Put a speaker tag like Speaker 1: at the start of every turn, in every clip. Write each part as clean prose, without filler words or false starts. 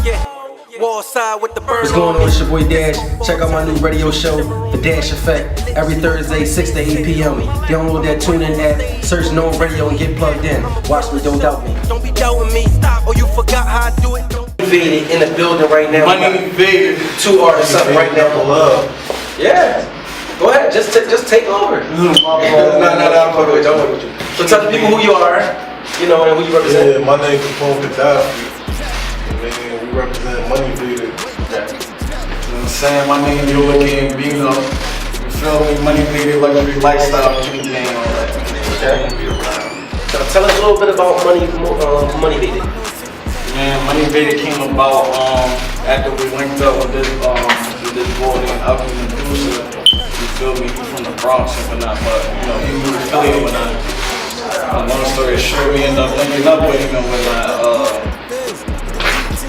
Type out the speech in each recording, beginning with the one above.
Speaker 1: What's going on? It's your boy Dash. Check out my new radio show, The DashEffect, every Thursday, 6 to 8 p.m. Download that TuneIn app, search Known Radio and get plugged in. Watch me, don't doubt me. Don't be doubting me. Oh, you forgot how I do it. Moneyvated in the building right now.
Speaker 2: Moneyvated.
Speaker 1: 2 artists up right now for love. Yeah. Go ahead, just take over. No, I'm fucking with you. So tell the people who you are, you know, and who you represent.
Speaker 3: Yeah, my name is Gaddafi. Man, we represent Moneyvated.
Speaker 2: You know what I'm saying? My name is Yola Gambino. You feel me? Moneyvated luxury lifestyle, king game, all that.
Speaker 1: Okay. So tell us a little bit about Moneyvated.
Speaker 2: Man, Moneyvated came about after we linked up with this boy named Alvin Medusa. You feel me? He's from the Bronx and whatnot, but you know, he moved to Philly and whatnot. Long story short, we ended up linking up with him and whatnot.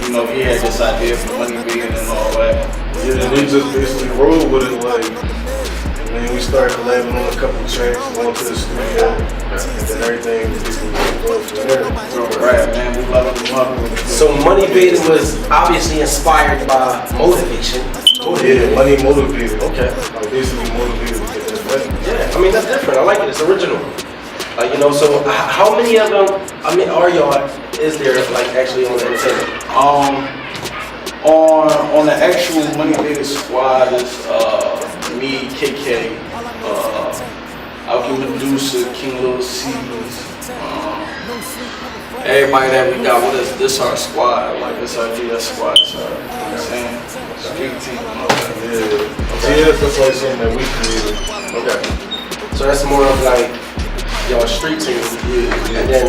Speaker 2: You know, he had this idea for Moneyvated and all that.
Speaker 3: Yeah, and we just basically rolled with it, like, and then we started collabing on a couple tracks, going to the studio, and then everything basically going from there.
Speaker 2: Right, man, we love him up.
Speaker 1: So Moneyvated was obviously inspired by motivation.
Speaker 3: Yeah, money motivated.
Speaker 1: Okay.
Speaker 3: Like basically motivated to get this money.
Speaker 1: Yeah, I mean that's different. I like it. It's original. You know, so how many of them? I mean, are y'all? Is there like actually on the entertainment?
Speaker 2: On the actual Moneyvated squad is me, KK, Alvin Medusa, King Lil C's, everybody that we got with us. This our squad, like this our GS squad. So you know what I'm saying? Street team.
Speaker 3: Yeah, that's like something that we created.
Speaker 1: Okay. So that's more of like y'all street team, and then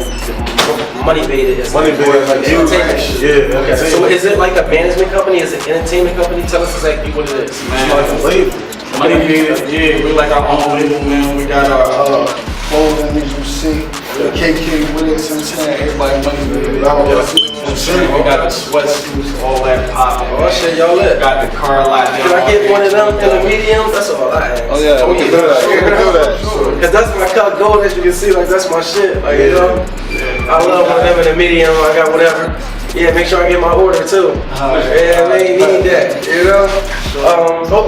Speaker 1: Moneyvated is
Speaker 3: Moneyvated,
Speaker 1: like entertainment.
Speaker 3: Yeah.
Speaker 1: Okay. So is it like a management company? Is it an entertainment company? Tell us exactly what it is.
Speaker 2: Man,
Speaker 3: like a label.
Speaker 2: Moneyvated, yeah, we like our own label, man. We got our clothing, as you see, the KK with it, so I'm saying everybody Moneyvated. We got the sweatsuits, all that popping.
Speaker 1: Oh shit, y'all lit.
Speaker 2: Got the car lot.
Speaker 1: Can I get one of them in the medium? That's all I ask.
Speaker 2: Oh yeah,
Speaker 3: we can do that. We can do that.
Speaker 1: Cause that's my color gold, as you can see, like that's my shit. Like you know, I love one of them in the medium. I got whatever. Yeah, make sure I get my order too. Yeah, man, need that. You know.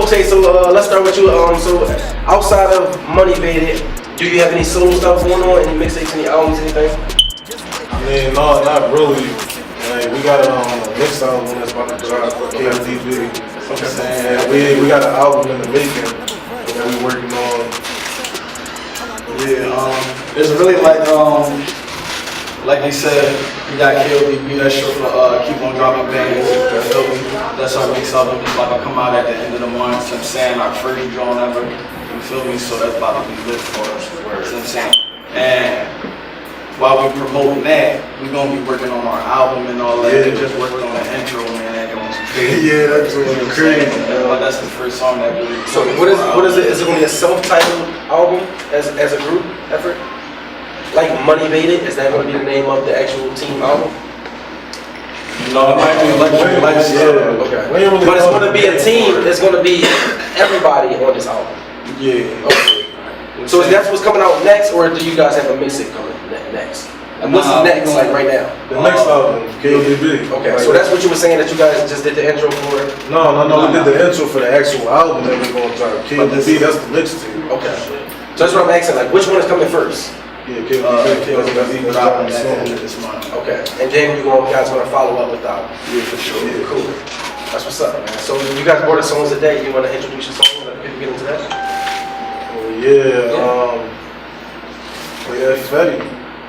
Speaker 1: Okay, so let's start with you. So outside of Moneyvated, do you have any solo stuff going on? Any mixtapes, any albums, anything?
Speaker 3: I mean, no, not really. Like, we got a mix album that's about to drop for KDB.
Speaker 1: Okay.
Speaker 3: And we got an album in the making that we working on.
Speaker 2: Yeah, it's really like they said, we got KDB. That's short for keep on dropping bangs. That's our mix album. It's about to come out at the end of the month. So I'm saying our first drawing ever. You feel me? So that's about to be lit for us. You know what I'm saying? And while we promoting that, we're gonna be working on our album and all that. We just worked on the intro, man. That goes crazy.
Speaker 3: Yeah, that's really crazy.
Speaker 2: That's the first song that we.
Speaker 1: So what is it? Is it gonna be a self-titled album as a group effort? Like Moneyvated, is that gonna be the name of the actual team album?
Speaker 2: No, it might be Luxury Lifestyle.
Speaker 1: Okay. But it's gonna be a team. It's gonna be everybody on this album.
Speaker 2: Yeah.
Speaker 1: Okay. So is that what's coming out next, or do you guys have a mixtape coming next? And what's next, like right now?
Speaker 3: The next album, KDB.
Speaker 1: Okay, so that's what you were saying, that you guys just did the intro for it?
Speaker 3: No, we did the intro for the actual album that we're gonna drop. KDB, that's the mixtape.
Speaker 1: Okay. So that's what I'm asking, like, which one is coming first?
Speaker 3: Yeah, KDB
Speaker 2: dropping at the end of this month.
Speaker 1: Okay, and then you guys gonna follow up with the album?
Speaker 2: Yeah, for sure.
Speaker 1: Yeah, cool. That's what's up, man. So you guys brought us songs today. You wanna introduce your songs? Let people get into that?
Speaker 3: Play that Fetty.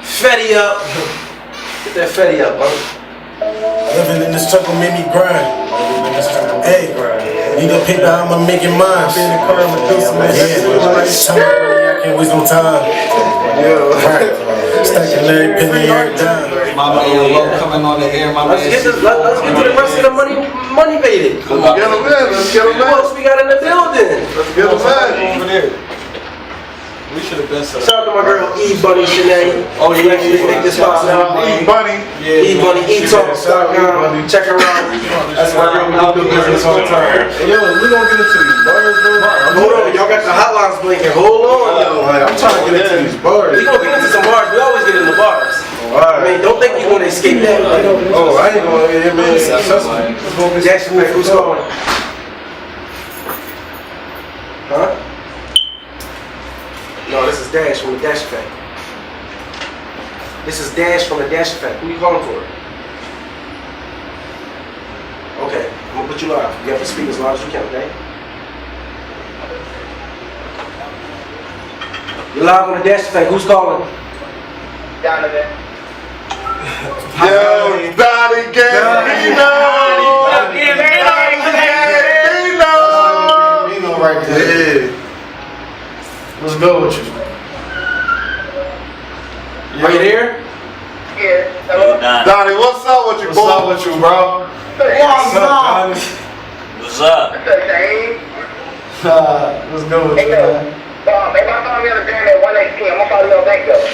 Speaker 1: Fetty up. Get that Fetty up, bro.
Speaker 4: Living in the struggle made me grind. Hey, need a paper, I'ma make it mine. Been in the car, I'ma do some I can't waste no time. Stacking every penny, every dime.
Speaker 2: My man Low coming on the air, my man.
Speaker 1: Let's get to the rest of the Moneyvated.
Speaker 3: Let's get them in.
Speaker 1: Who else we got in the building?
Speaker 3: Let's get them in.
Speaker 2: Over there. We should have been set up.
Speaker 1: Shout out to my girl E-Bunny Shanae. Oh, yeah, actually make this possible.
Speaker 3: E-Bunny.
Speaker 1: E-Bunny, E-Talks.com. Check her out. That's my girl. We do business all the time.
Speaker 3: Hey, yo, we gonna get into these bars, bro.
Speaker 1: Hold on, y'all got the hotlines blinking. Hold on.
Speaker 3: I'm trying to get into these bars.
Speaker 1: We gonna get into some bars. We always get into bars. I mean, don't think you're gonna escape that.
Speaker 3: Oh, I ain't going in here, man.
Speaker 1: DashEffect, who's calling? Huh? No, this is Dash from the DashEffect. This is Dash from the DashEffect. Who you calling for? Okay, I'm gonna put you live. You have to speak as loud as you can, okay? You're live on the DashEffect. Who's calling?
Speaker 5: Donovan.
Speaker 3: Yo, Donnie Gambino!
Speaker 2: Gambino right there.
Speaker 3: Yeah.
Speaker 2: What's good with you?
Speaker 1: Are you there?
Speaker 5: Yeah. Hello.
Speaker 3: Donnie, what's up with you,
Speaker 2: What's
Speaker 3: boy?
Speaker 2: up with you, bro?
Speaker 5: What's
Speaker 2: up, Donnie?
Speaker 6: What's up?
Speaker 5: What's up, Shane?
Speaker 2: What's good with
Speaker 5: Hey,
Speaker 2: you,
Speaker 5: yo.
Speaker 2: man?
Speaker 5: If I follow me on the gram at 118, I'm gonna follow you on back though.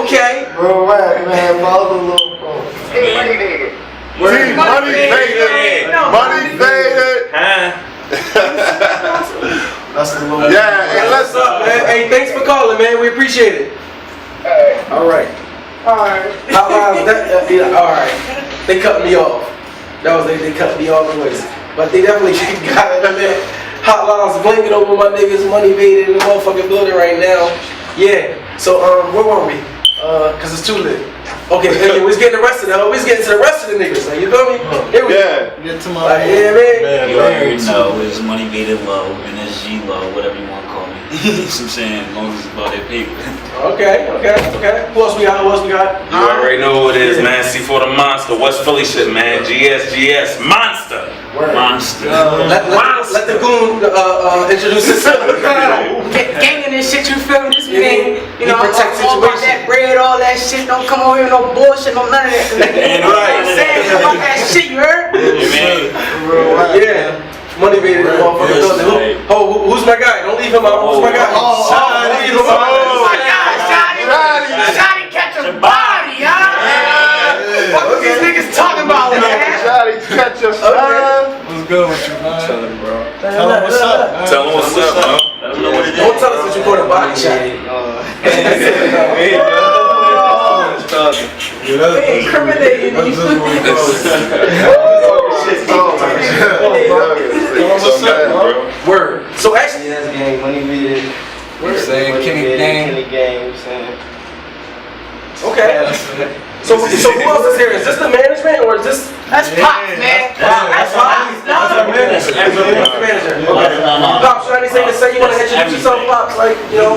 Speaker 1: Okay.
Speaker 2: Bro, right, man. Follow the little bro.
Speaker 5: Hey, Moneyvated.
Speaker 3: Moneyvated! Moneyvated!
Speaker 2: That's the little.
Speaker 3: Yeah, hey, let's
Speaker 1: What's up, man? Hey, thanks for calling, man. We appreciate it. All right. Hotlines, all right. They cut me off. That was they cut me off anyways. But they definitely got it, man. Hotlines blinking over my niggas, Moneyvated in the motherfucking building right now. Yeah. So where were we? Cause it's too lit. Okay, we was getting the rest of the we was getting to the rest of the niggas. Like, you feel me? Here we go.
Speaker 2: Get to my.
Speaker 1: Like, yeah, man.
Speaker 6: You already know it's Moneyvated low and it's G low, whatever you want to call me. You know what I'm saying? As long as it's about that paper.
Speaker 1: Okay. Who else we got?
Speaker 7: You already know who it is, man. C4 the Monster. West Philly shit, man. GS, Monster.
Speaker 6: Monster.
Speaker 1: Let the goon introduce himself.
Speaker 8: Gang and this shit, you feel me? This man, you know,
Speaker 1: protect
Speaker 8: all about
Speaker 1: situation.
Speaker 8: that bread, all that shit. Don't come over here, no bullshit, no none of that. You know what I'm saying? About that shit, you heard?
Speaker 1: Yeah. Moneyvated in the motherfucking building. Who's my guy? Don't leave him out. Who's my guy? Don't leave him out.
Speaker 8: Oh my God, Shotty catch a body, huh? What these niggas talking about, man?
Speaker 3: Johnny, catch your son.
Speaker 2: What's good with you, man?
Speaker 3: Tell him, bro.
Speaker 2: Tell him what's up, man.
Speaker 7: Tell him what's up, bro.
Speaker 6: Let them know what it is.
Speaker 1: Don't tell us that you caught a body shot.
Speaker 8: They incriminating you.
Speaker 1: Word. So actually,
Speaker 9: That's gang, Moneyvated.
Speaker 2: Saying Kenny Gang.
Speaker 9: Gang, saying.
Speaker 1: okay. So who else is here? Is this the management or is this?
Speaker 8: That's Pops, man. That's Pops.
Speaker 1: That's the manager. Okay. Pops, you have anything to say? You want to introduce yourself, Pops? Like, you know,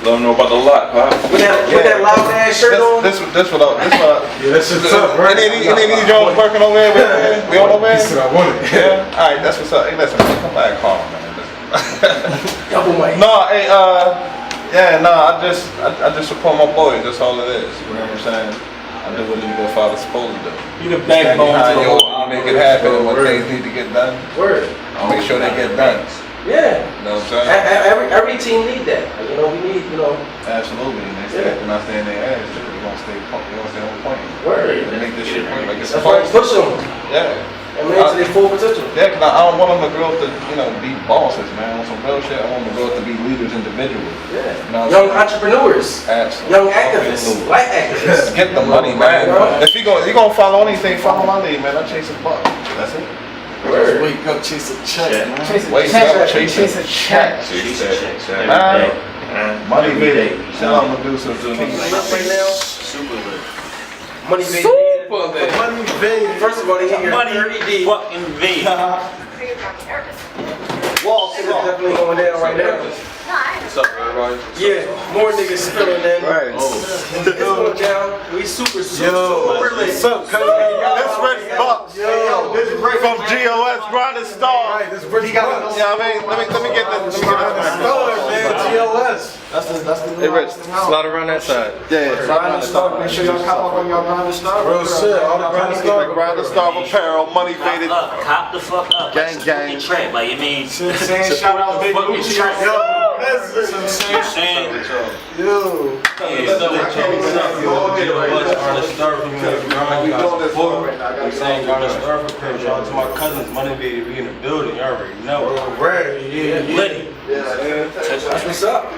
Speaker 7: Let them know about the lot, pop.
Speaker 1: with that loud ass shirt on.
Speaker 3: This what I.
Speaker 4: Yeah, that shit's up, right?
Speaker 3: Any Jones working over there? We on over
Speaker 4: He
Speaker 3: there?
Speaker 4: said I want it.
Speaker 3: Yeah. All right, that's what's up. Hey, listen, come back, call man.
Speaker 1: Double mic.
Speaker 3: No, hey, I just support my boys. That's all it is. You know what I'm saying? I do what a good father's supposed to do.
Speaker 2: You the backbone to the whole.
Speaker 3: You make it happen, and when things need to get done,
Speaker 1: Word.
Speaker 3: I'll make sure they get done.
Speaker 1: Yeah.
Speaker 3: You know what I'm saying?
Speaker 1: Every team need that. You know, we need, you know.
Speaker 3: Absolutely. And they when I stay in their ass, they're gonna stay on point.
Speaker 1: Word.
Speaker 3: They make this shit work like it's
Speaker 1: That's why you
Speaker 3: supposed to.
Speaker 1: push them
Speaker 3: Yeah.
Speaker 1: and make it to their full potential.
Speaker 3: Yeah, cause I don't want them to grow up to, be bosses, man. On some real shit, I want them to grow up to be leaders individually.
Speaker 1: Yeah.
Speaker 3: You know what I'm
Speaker 1: Young
Speaker 3: saying?
Speaker 1: entrepreneurs.
Speaker 3: Absolutely.
Speaker 1: Young activists. White activists.
Speaker 3: Get the money, man. If you gonna follow anything, follow my lead, man. I chase a buck. That's it.
Speaker 1: Word.
Speaker 2: Wake up, chase a check, man.
Speaker 3: Wake up, chase a check. Man, Moneyvated. Shout out Medusa.
Speaker 1: Right now.
Speaker 6: Super lit.
Speaker 1: Moneyvated.
Speaker 3: Moneyvated.
Speaker 1: First of all, they hit here
Speaker 6: Money
Speaker 1: 30 deep.
Speaker 6: fucking V.
Speaker 1: Walls is definitely going down right now.
Speaker 7: What's up, everybody?
Speaker 1: Yeah, more niggas spilling in.
Speaker 3: Right.
Speaker 1: It's going down. We super lit.
Speaker 3: What's up, cuz? This Rich Bucks.
Speaker 4: Yo, this is Rich
Speaker 3: From GOS Grinding Star.
Speaker 4: Right, this is Rich Bucks.
Speaker 3: Yeah, I mean, let me get this.
Speaker 4: GOS.
Speaker 2: That's the
Speaker 7: Hey, Rich, slide around that side.
Speaker 3: Yeah.
Speaker 2: Grinding Star. Make sure y'all cop up on y'all Grinding Star.
Speaker 4: Real shit, all the Grinding Star.
Speaker 3: Grinding Star Apparel, Moneyvated.
Speaker 6: Cop the fuck up.
Speaker 3: Gang, gang.
Speaker 6: Get trapped, like, you mean?
Speaker 2: Saying shout out Big Gucci.
Speaker 6: Saying.
Speaker 4: Yo.
Speaker 10: Shout out to my cousins, Moneyvated, we in the building, you already know.
Speaker 4: Right, yeah.
Speaker 6: Liddy.
Speaker 1: That's what's up.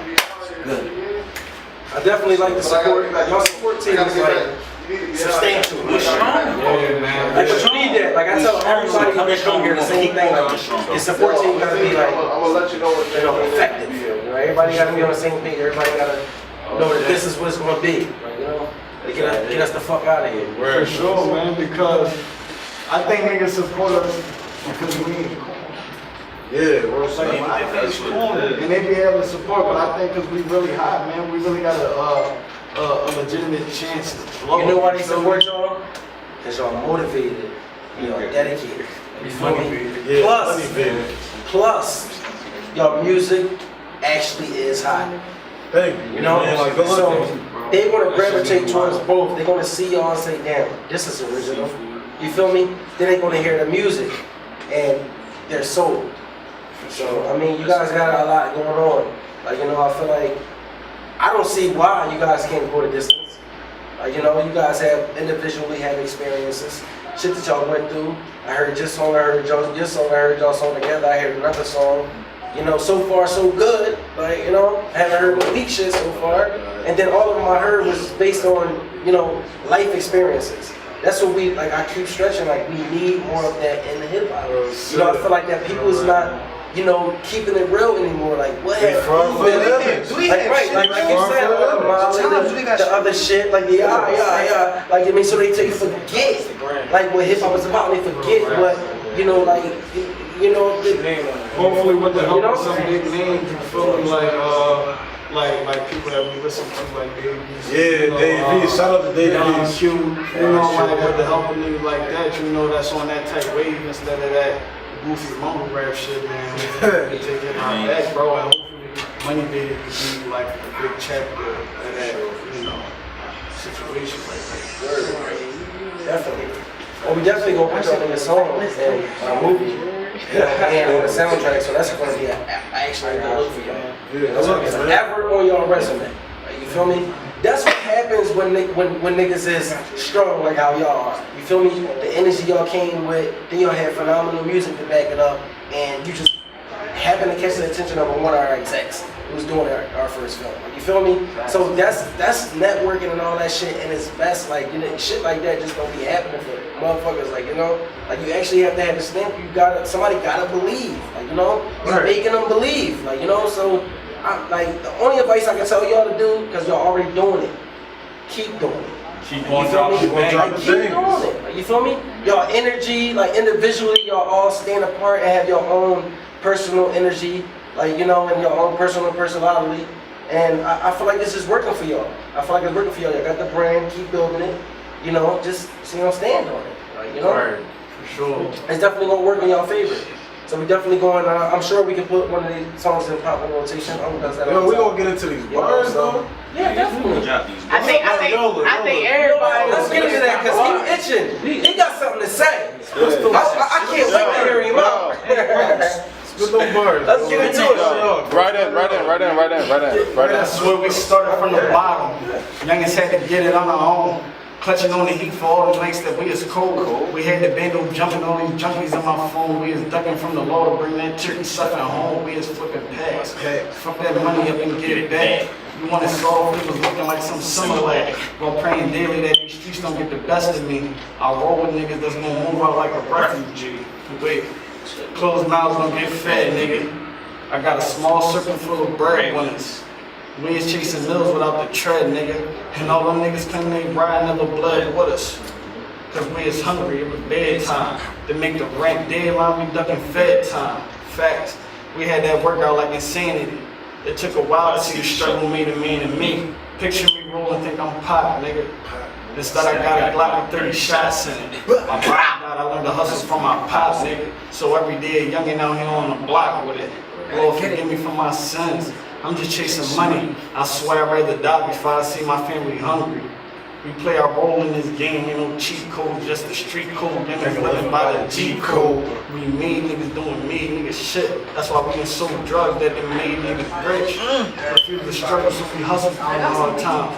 Speaker 1: I definitely like the support. Y'all support team is like substantial. Like you need that. Like I tell everybody that come here the same thing. Like your support team gotta be like, effective. Everybody gotta be on the same page. Everybody gotta know that this is what it's gonna be. Like, to get us the fuck out of here.
Speaker 2: For sure, man. Because I think niggas support us because we ain't cool.
Speaker 3: Yeah, we're saying.
Speaker 2: And they be able to support, but I think because we really hot, man, we really got a legitimate chance to blow.
Speaker 1: You know why they support y'all? Because y'all motivated. Y'all dedicated. You feel me? Plus, y'all music actually is hot.
Speaker 3: Thank you.
Speaker 1: You know? So they gonna gravitate towards both. They're gonna see y'all and say, damn, this is original. You feel me? Then they gonna hear the music and they're sold. So, I mean, you guys got a lot going on. Like, I feel like, I don't see why you guys can't go the distance. Like, you guys individually have experiences. Shit that y'all went through. I heard your song, I heard your song, I heard y'all song together, I heard another song. So far so good. Like, haven't heard no weak shit so far. And then all of them I heard was based on, life experiences. That's what I keep stretching, like, we need more of that in the hip hop. I feel like that people is not, keeping it real anymore. Like, what have you been? Like you said, the other shit, like, yeah. Like, so they forget, like, what hip hop is about. They forget what,
Speaker 2: hopefully with the help of some big names, you feel me, like people that we listen to, like Dave.
Speaker 3: Yeah, Dave V. Shout out to Dave V.
Speaker 2: Q. Like with the help of niggas like that, that's on that type wave instead of that goofy mumble rap shit, man. We take it out back, bro, and hopefully Moneyvated could be like a big chapter of that, situation like that.
Speaker 1: Definitely. Well, we definitely gonna put y'all in the song and a movie. And on the soundtrack, so that's going to be actually a good look for y'all. It's ever on your resume. Like, you feel me? That's what happens when niggas is strong like how y'all are. You feel me? The energy y'all came with, then y'all had phenomenal music to back it up, and you just happen to catch the attention of one of our execs who's doing our first film. Like, you feel me? So that's networking and all that shit, and it's best, like, shit like that just don't be happening for motherfuckers, like, like, you actually have to have the stamp. Somebody gotta believe, like, you're making them believe, like, so the only advice I can tell y'all to do, because y'all already doing it, keep doing it.
Speaker 2: Keep on dropping
Speaker 1: keep doing it. Like, you feel me? Y'all energy, like, individually, y'all all stand apart and have your own personal energy, like, and your own personal personality. And I feel like this is working for y'all. Y'all got the brand, keep building it, just, stand on it. Like,
Speaker 2: Right, for sure.
Speaker 1: It's definitely gonna work in y'all favor. So we definitely going, I'm sure we can put one of these songs in pop rotation.
Speaker 3: We gonna get into these bars though.
Speaker 1: Yeah, definitely.
Speaker 8: I think everybody.
Speaker 1: Let's get into that, because he's itching. He got something to say. I can't wait to hear him out.
Speaker 3: Let's
Speaker 1: get into it.
Speaker 9: Right in.
Speaker 2: That's where we started from the bottom. Youngins had to get it on our own. Clutching on the heat for all the nights that we is cold. We had the bando jumping on these junkies on my phone. We is ducking from the law to bring that turkey stuff at home. We is flipping packs. Fuck that money up and get it back. You want to solve it was looking like some similar. While praying daily that these streets don't get the best of me. I roll with niggas that's gonna move out like a refugee. Wait, closed mouths gonna get fed, nigga. I got a small circle full of breadwinners. We is chasing mills without the tread, nigga. And all them niggas claim they riding of the blood with us. Cause we is hungry, it was bedtime. To make the rank deadline, we ducking fed time. Facts, we had that workout like insanity. It took a while to see the struggle made a man in me. Picture me rolling, think I'm pop, nigga. Instead I got a Glock with 30 shots in it. My mom died, I learned to hustle from my pops, nigga. So every day, a youngin' out here on the block with it. Lord, forgive me for my sins. I'm just chasing money. I swear I'd rather die before I see my family hungry. We play our role in this game, ain't no cheat code, just the street code. Niggas living by the G code. We made niggas doing made niggas shit. That's why we done sold drugs that done made niggas rich. Refuse the struggle, so we hustle for a hard time.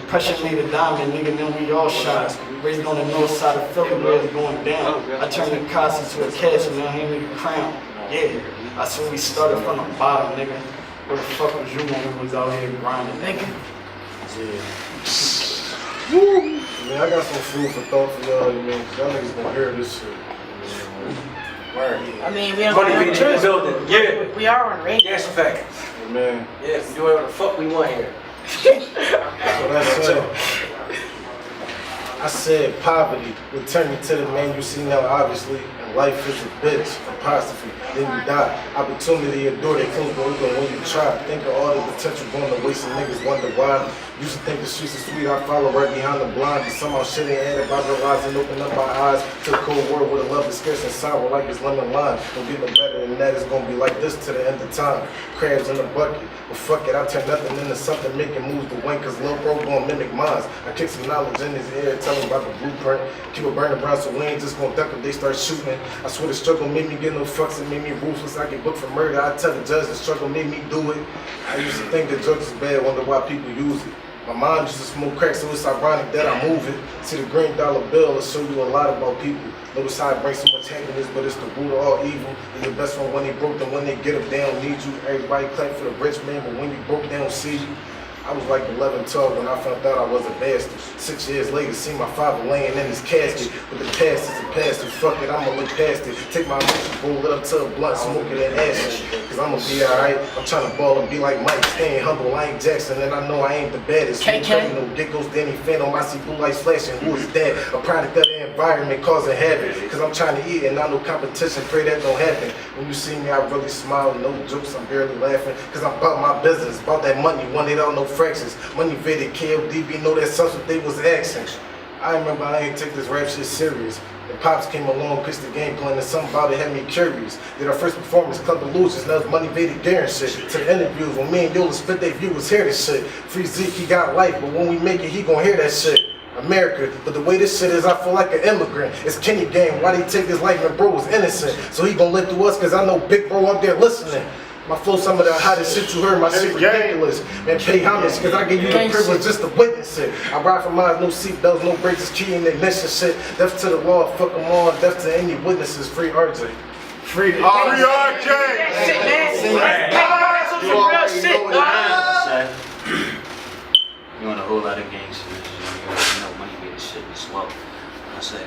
Speaker 2: Pressure made a diamond, nigga, then we all shot. Raised on the north side of Philly where it's going down. I turned the Casa to a castle, now hand me the crown. Yeah, I I swear we started from the bottom, nigga. Where the fuck was you when we was out here grinding, nigga?
Speaker 3: Yeah. Woo! Man, I got some food for thought for y'all, man. Y'all niggas gonna hear this shit.
Speaker 8: I mean, we don't
Speaker 1: Moneyvated in the building. Yeah.
Speaker 8: We are on radio.
Speaker 1: DashEffect.
Speaker 3: Man.
Speaker 1: Yeah, we do whatever the fuck we want here.
Speaker 3: So that's it. I said poverty will turn me to the man you see now, obviously. And life is a bitch, apostrophe. Then you die. Opportunity, a door they close, but open when you try. Think of all the potential going to waste and niggas wonder why. Used to think the streets are sweet, I follow right behind the blind. But somehow shit ain't added by the lies and open up my eyes to the cold world where the love is scarce and sour like it's lemon lime. Don't get no better than that, it's gonna be like this to the end of time. Crabs in the bucket, but fuck it, I turn nothing into something, making moves to win, cause Lil Bro gon' mimic mines. I kick some knowledge in his ear, tell him about the blueprint. Keep it burning brown so we ain't just gon' duck if they start shooting. I swear the struggle made me get no fucks, it made me ruthless. I get booked for murder, I tell the judge the struggle made me do it. I used to think that drugs is bad, wonder why people use it. My mom used to smoke crack, so it's ironic that I move it. See the green dollar bill, it'll show you a lot about people. Notice how it brings so much happiness, but it's the root of all evil. They're your best friend when they broke, then when they get up, they don't need you. Everybody clap for the rich man, but when you broke, they don't see you. I was like 11, 12 when I found out I was a bastard. 6 years later, see my father laying in his casket. But the past is a past, and fuck it, I'ma look past it. Take my emotions, roll it up to a blunt, smoke it and ash it. Cause I'ma be alright. I'm trying to ball and be like Mike, staying humble, I ain't Jackson, and I know I ain't the baddest.
Speaker 8: KK.
Speaker 3: No giggles, Danny Phantom, I see blue lights flashing. Who is that? A product of the environment causing havoc. Cause I'm trying to eat and not no competition, pray that don't happen. When you see me, I really smile, no jokes, I'm barely laughing. Cause I'm about my business, about that money, want it all, no fractions. Moneyvated, KLDB, know that such what they was asking. I remember I ain't take this rap shit serious. The Pops came along, pitched the game plan, and something about it had me curious. Did our first performance, Club of Losers, now it's Moneyvated Darren shit. To the interviews, when me and Yola split their viewers, hear this shit. Free Zeke, he got life, but when we make it, he gon' hear that shit. America, but the way this shit is, I feel like an immigrant. It's Kenny game, why they take his life and bro was innocent. So he gon' live through us, cause I know Big Bro up there listening. My flow, some of the hottest shit you heard, my shit ridiculous. Man, pay homage, cause I give you the privilege just to witness it. I ride for mines, no seatbelts, no brakes, it's key in the ignition shit. Death to the law, fuck them all, death to any witnesses, free RJ.
Speaker 8: Free RJ! That shit, man! That's some real shit, dog!
Speaker 6: You want a whole lot of gang shit, you know, Moneyvated shit as well. I say,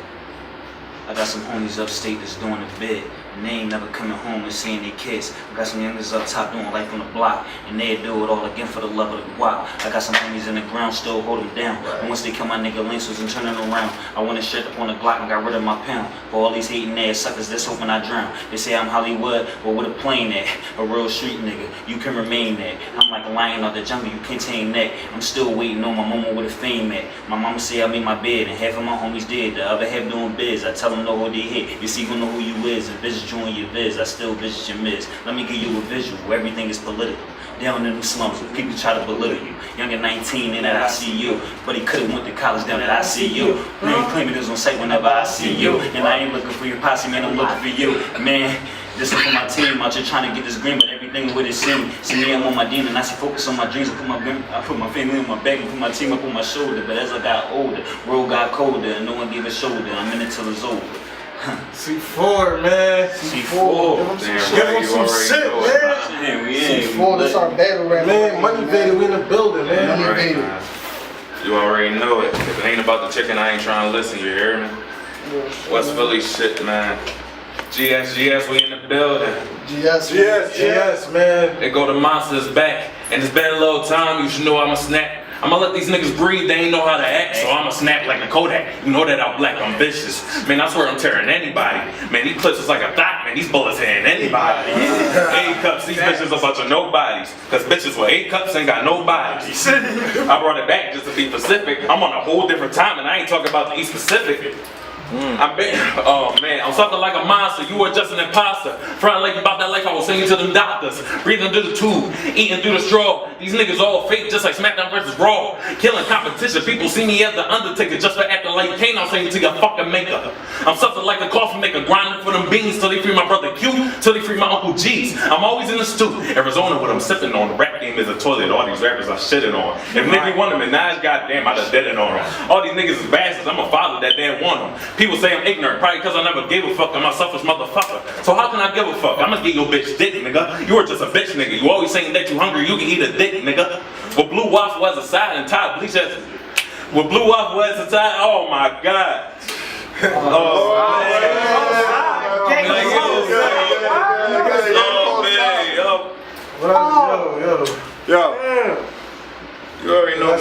Speaker 6: I got some homies upstate that's doing the bid, and they ain't never coming home and seeing their kids. I got some youngers up top doing life on the block, and they do it all again for the love of the guap. I got some homies in the ground still hold them down, and once they kill my nigga Lancers and turn it around, I went and shut up on the Glock and got rid of my pound. For all these hating ass suckers that's hoping I drown. They say I'm Hollywood, but with a plane at, a real street nigga, you can remain that. I'm like a lion out the jungle, you can't tame that. I'm still waiting on my mama with a fame at. My mama say I made my bed, and half of my homies dead, the other half doing biz. I tell them know who they hit, you see who know who you is, and visit you in your viz. I still visit your miz. Let me give you a visual, everything is political. Down in the slums where people try to belittle you. Young at 19 in that ICU, but he could've went to college down at ICU. Man, claiming it was on site whenever I see you. And I ain't looking for your posse, man, I'm looking for you. Man, this is for my team out here trying to get this green, but everything with it seem. See me, I'm on my demon, I see focus on my dreams. I put my family on my back and put my team up on my shoulder. But as I got older, world got colder, and no one gave a shoulder. I'm in it till it's over.
Speaker 3: C4, man.
Speaker 6: C4.
Speaker 3: Give him some shit, man.
Speaker 2: C4, that's our battle rap.
Speaker 3: Man, Moneyvated, we in the building, man.
Speaker 7: Right, you already know it. If it ain't about the chicken, I ain't trying to listen, you hear me? West Philly shit, man. GS, we in the building.
Speaker 3: GS, man.
Speaker 7: They go the monsters back, and it's been a little time, you should know I'ma snap. I'ma let these niggas breathe, they ain't know how to act, so I'ma snap like a Kodak. You know that I'm black, I'm vicious. Man, I swear I'm tearing anybody. Man, these clips is like a thought, man, these bullets hitting anybody. 8 cups, these bitches a bunch of nobodies. Cause bitches with 8 cups ain't got no bodies. I brought it back just to be specific. I'm on a whole different time and I ain't talking about the East Pacific. Oh man, I'm something like a monster, you were just an imposter. Frontin' like about that life I was saying to them doctors. Breathing through the tube, eating through the straw. These niggas all fake just like SmackDown vs. Raw. Killing competition, people see me as the Undertaker just for acting like Kane, I'm saying to your fucking maker. I'm something like a coffee maker, grinding for them beans till they free my brother Q, till they free my Uncle G's. I'm always in the stew, Arizona what I'm sipping on, the rap game is a toilet. All these rappers are shitting on. If Nicki won the Minaj, goddamn, I'd have did it on them. All these niggas is bastards. I'm a father that damn won them. People say I'm ignorant, probably because I never gave a fuck. I'm a selfish motherfucker. So how can I give a fuck? I'ma get your bitch dick, nigga. You are just a bitch, nigga. You always saying that you hungry, you can eat a dick, nigga. With blue waffle as a side and Todd bleach as with blue waffle as a side. Oh my god.
Speaker 3: Yo.
Speaker 1: You already know,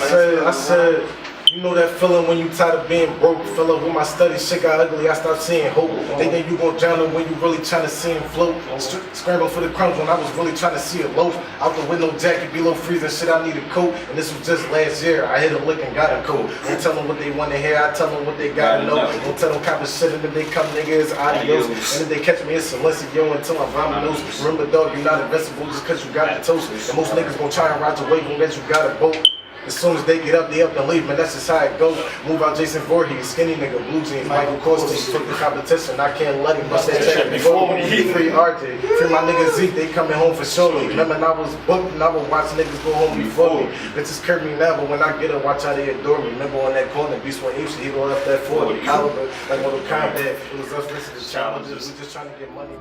Speaker 3: I said, you know that feeling when you tired of being broke, fella. When my studies shit got ugly, I stopped seeing hope. They think you gon' drown them when you really tryna see him float. Scrambling for the crumbs when I was really tryna see a loaf. Out the window jacket, below freezing shit, I need a coat. And this was just last year, I hit a lick and got a coat. Don't tell them what they wanna hear, I tell them what they gotta know. Don't tell them kind of shit, and if they come, nigga, it's adios. And if they catch me, it's silencio until I'm vominos. Remember, dog, you're not invincible just cause you got the toast. And most niggas gon' try and ride your wave unless you got a boat. As soon as they get up, they up and leave, man, that's just how it goes. Move out Jason Voorhees, skinny nigga, blue jeans, Michael Kostas. Fuck the competition, I can't let him bust that check before me. Free RJ, free my nigga Zeke, they coming home for surely. Remember, I was booked and I would watch niggas go home before me. Bitches curb me now, but when I get up, watch how they adore me. Remember on that corner, Beast 1 H, he rolled up that 40 caliber, like Mortal Kombat. It was us versus the challenges, we just trying to get money.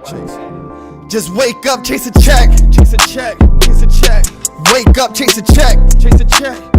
Speaker 10: Just wake up, chase a check, chase a check, chase a check. Wake up, chase a check, chase a check.